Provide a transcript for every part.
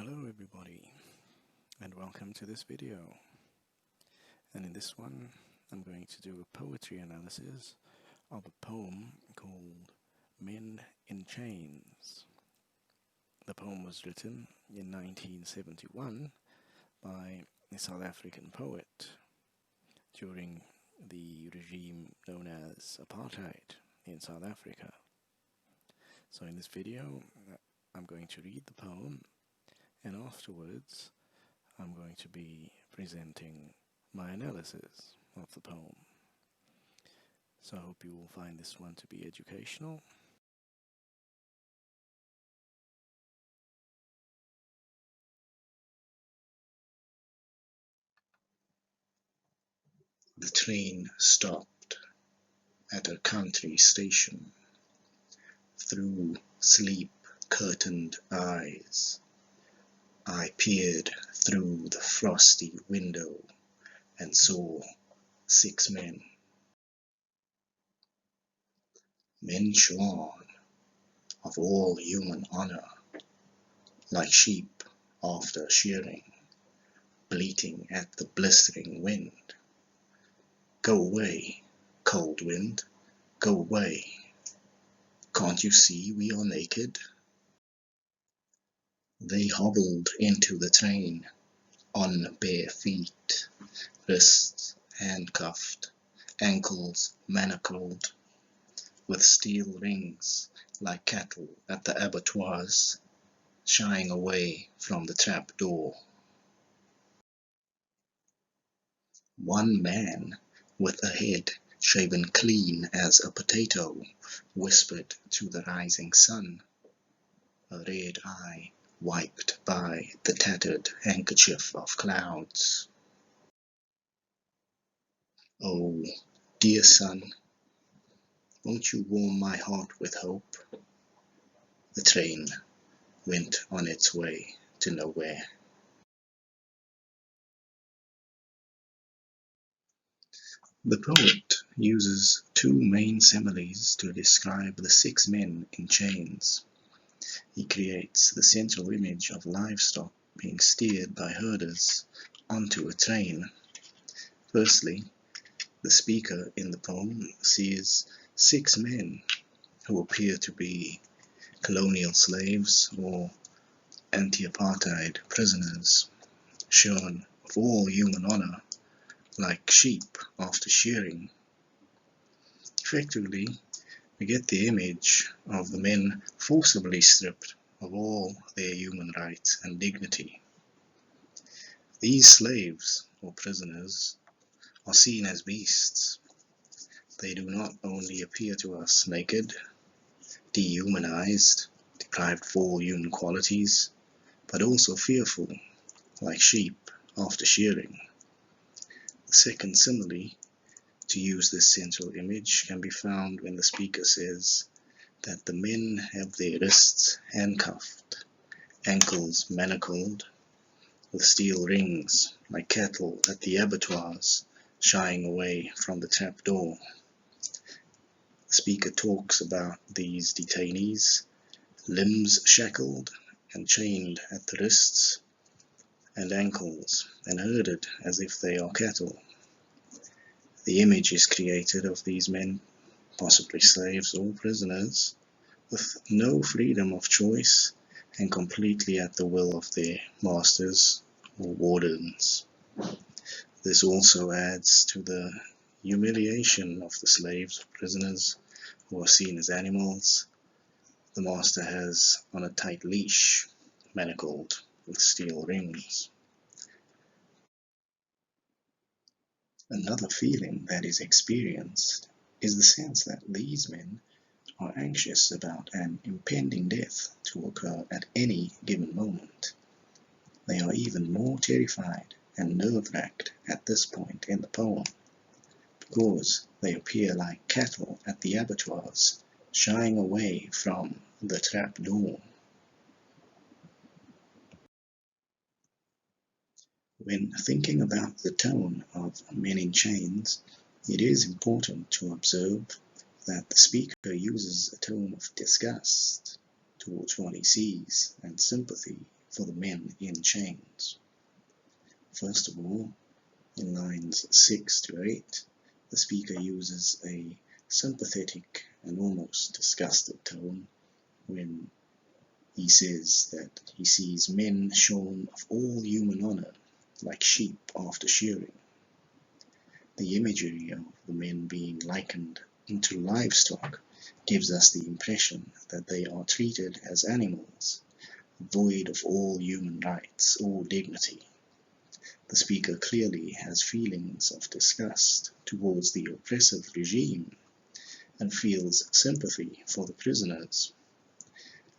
Hello everybody, and welcome to this video. And in this one, I'm going to do a poetry analysis of a poem called Men in Chains. The poem was written in 1971 by a South African poet during the regime known as apartheid in South Africa. So in this video, I'm going to read the poem, and afterwards I'm going to be presenting my analysis of the poem. So I hope you will find this one to be educational. The train stopped at a country station. Through sleep-curtained eyes, I peered through the frosty window and saw 6 men. Men shorn of all human honor, like sheep after shearing, bleating at the blistering wind. Go away, cold wind, go away. Can't you see we are naked? They hobbled into the train on bare feet, wrists handcuffed, ankles manacled, with steel rings like cattle at the abattoirs, shying away from the trap door. One man with a head shaven clean as a potato whispered to the rising sun, a red eye wiped by the tattered handkerchief of clouds. Oh, dear sun, won't you warm my heart with hope? The train went on its way to nowhere. The poet uses 2 main similes to describe the 6 men in chains. He creates the central image of livestock being steered by herders onto a train. Firstly, the speaker in the poem sees 6 men who appear to be colonial slaves or anti-apartheid prisoners, shorn of all human honor, like sheep after shearing. Effectively, we get the image of the men forcibly stripped of all their human rights and dignity. These slaves or prisoners are seen as beasts. They do not only appear to us naked, dehumanized, deprived of all human qualities, but also fearful, like sheep after shearing. The second simile to use this central image can be found when the speaker says that the men have their wrists handcuffed, ankles manacled, with steel rings like cattle at the abattoirs, shying away from the trap door. The speaker talks about these detainees, limbs shackled and chained at the wrists and ankles, and herded as if they are cattle. The image is created of these men, possibly slaves or prisoners, with no freedom of choice and completely at the will of their masters or wardens. This also adds to the humiliation of the slaves or prisoners who are seen as animals the master has on a tight leash, manacled with steel rings. Another feeling that is experienced is the sense that these men are anxious about an impending death to occur at any given moment. They are even more terrified and nerve-wracked at this point in the poem, because they appear like cattle at the abattoirs, shying away from the trap door. When thinking about the tone of Men in Chains, it is important to observe that the speaker uses a tone of disgust towards what he sees and sympathy for the men in chains. First of all, in lines 6 to 8, the speaker uses a sympathetic and almost disgusted tone when he says that he sees men shorn of all human honor, like sheep after shearing. The imagery of the men being likened into livestock gives us the impression that they are treated as animals, void of all human rights or dignity. The speaker clearly has feelings of disgust towards the oppressive regime and feels sympathy for the prisoners.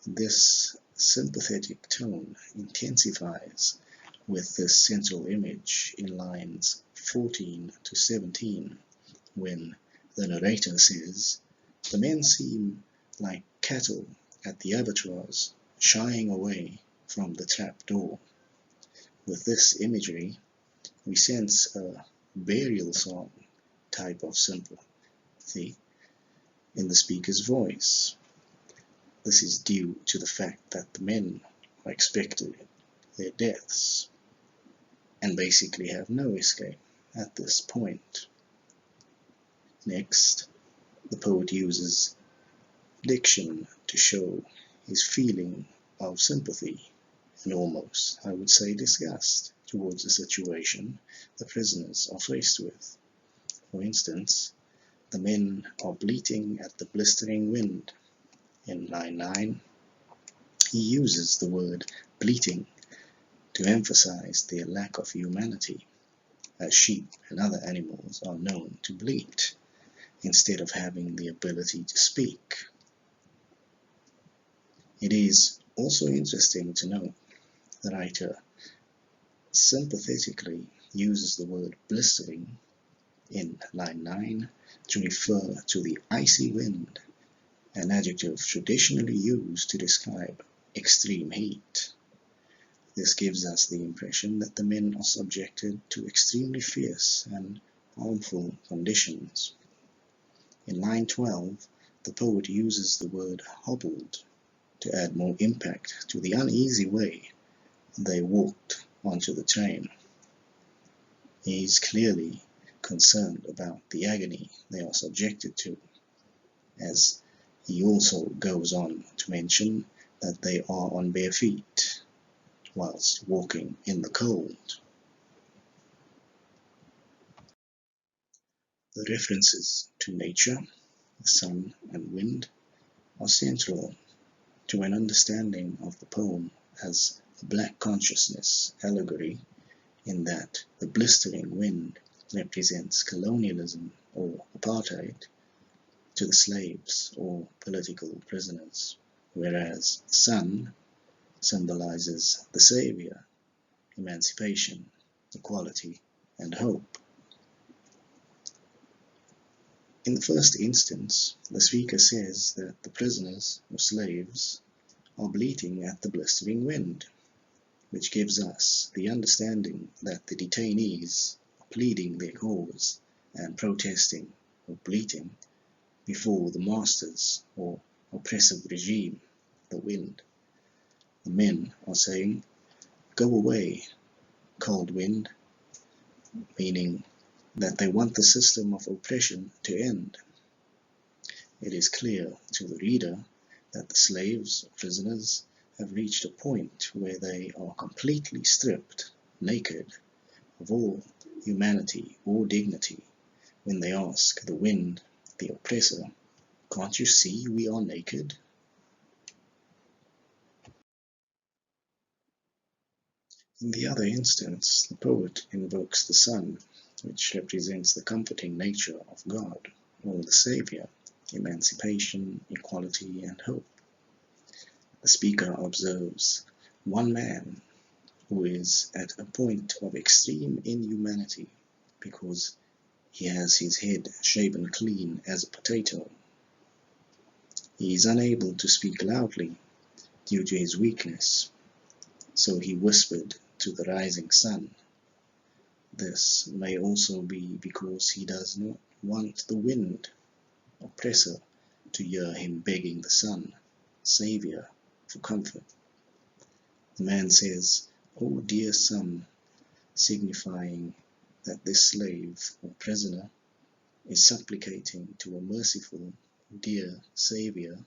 This sympathetic tone intensifies with this central image in lines 14 to 17, when the narrator says, "The men seem like cattle at the abattoirs, shying away from the trap door." With this imagery, we sense a burial song type of sympathy in the speaker's voice. This is due to the fact that the men are expected their deaths and basically have no escape at this point. Next, the poet uses diction to show his feeling of sympathy and almost, I would say, disgust towards the situation the prisoners are faced with. For instance, the men are bleating at the blistering wind. In line 9, he uses the word bleating to emphasize their lack of humanity, as sheep and other animals are known to bleat instead of having the ability to speak. It is also interesting to note the writer sympathetically uses the word blistering in line 9 to refer to the icy wind, an adjective traditionally used to describe extreme heat. This gives us the impression that the men are subjected to extremely fierce and harmful conditions. In line 12, the poet uses the word hobbled to add more impact to the uneasy way they walked onto the train. He is clearly concerned about the agony they are subjected to, as he also goes on to mention that they are on bare feet whilst walking in the cold. The references to nature, the sun and wind, are central to an understanding of the poem as a black consciousness allegory, in that the blistering wind represents colonialism or apartheid to the slaves or political prisoners, whereas the sun symbolizes the savior, emancipation, equality, and hope. In the first instance, the speaker says that the prisoners or slaves are bleating at the blistering wind, which gives us the understanding that the detainees are pleading their cause and protesting or bleating before the masters or oppressive regime, the wind. The men are saying, "Go away, cold wind," meaning that they want the system of oppression to end. It is clear to the reader that the slaves or prisoners have reached a point where they are completely stripped, naked, of all humanity or dignity, when they ask the wind, the oppressor, "Can't you see we are naked?" In the other instance, the poet invokes the sun, which represents the comforting nature of God, or the Savior, emancipation, equality, and hope. The speaker observes one man who is at a point of extreme inhumanity because he has his head shaven clean as a potato. He is unable to speak loudly due to his weakness, so he whispered to the rising sun. This may also be because he does not want the wind, oppressor, to hear him begging the sun, Savior, for comfort. The man says, "O dear son," signifying that this slave or prisoner is supplicating to a merciful, dear Saviour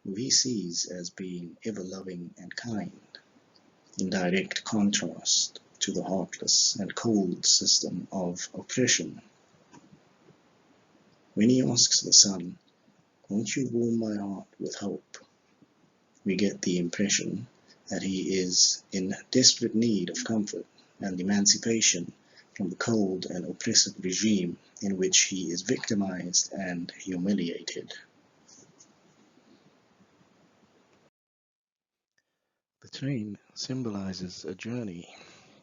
who he sees as being ever-loving and kind, in direct contrast to the heartless and cold system of oppression. When he asks the son, "Won't you warm my heart with hope?" we get the impression that he is in desperate need of comfort and emancipation from the cold and oppressive regime in which he is victimized and humiliated. The train symbolizes a journey,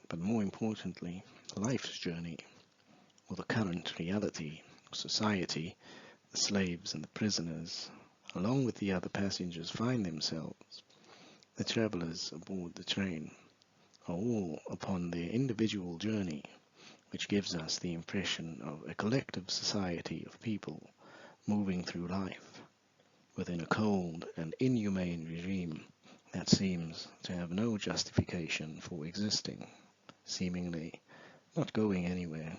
but more importantly, life's journey, or the current reality of society the slaves and the prisoners, along with the other passengers, find themselves. The travelers aboard the train are all upon their individual journey, which gives us the impression of a collective society of people moving through life within a cold and inhumane regime that seems to have no justification for existing, seemingly not going anywhere.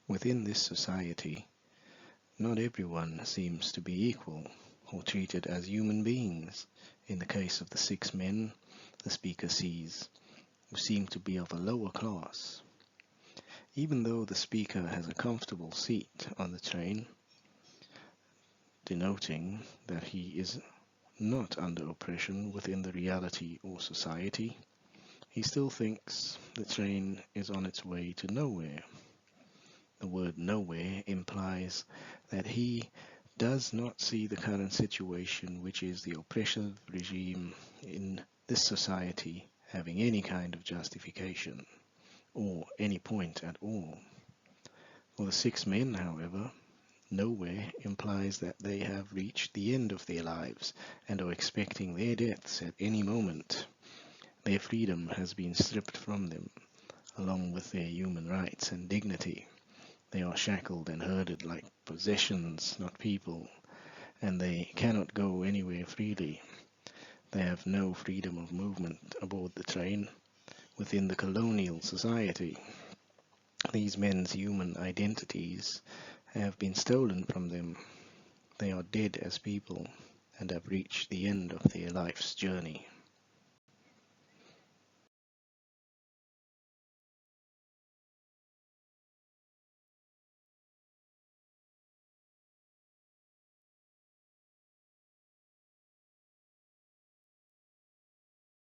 Within this society, not everyone seems to be equal or treated as human beings. In the case of the 6 men the speaker sees, who seem to be of a lower class. Even though the speaker has a comfortable seat on the train, denoting that he is not under oppression within the reality or society, he still thinks the train is on its way to nowhere. The word nowhere implies that he does not see the current situation, which is the oppressive regime in this society, having any kind of justification or any point at all. For the 6 men, however, nowhere implies that they have reached the end of their lives and are expecting their deaths at any moment. Their freedom has been stripped from them, along with their human rights and dignity. They are shackled and herded like possessions, not people, and they cannot go anywhere freely. They have no freedom of movement aboard the train within the colonial society. These men's human identities have been stolen from them. They are dead as people and have reached the end of their life's journey.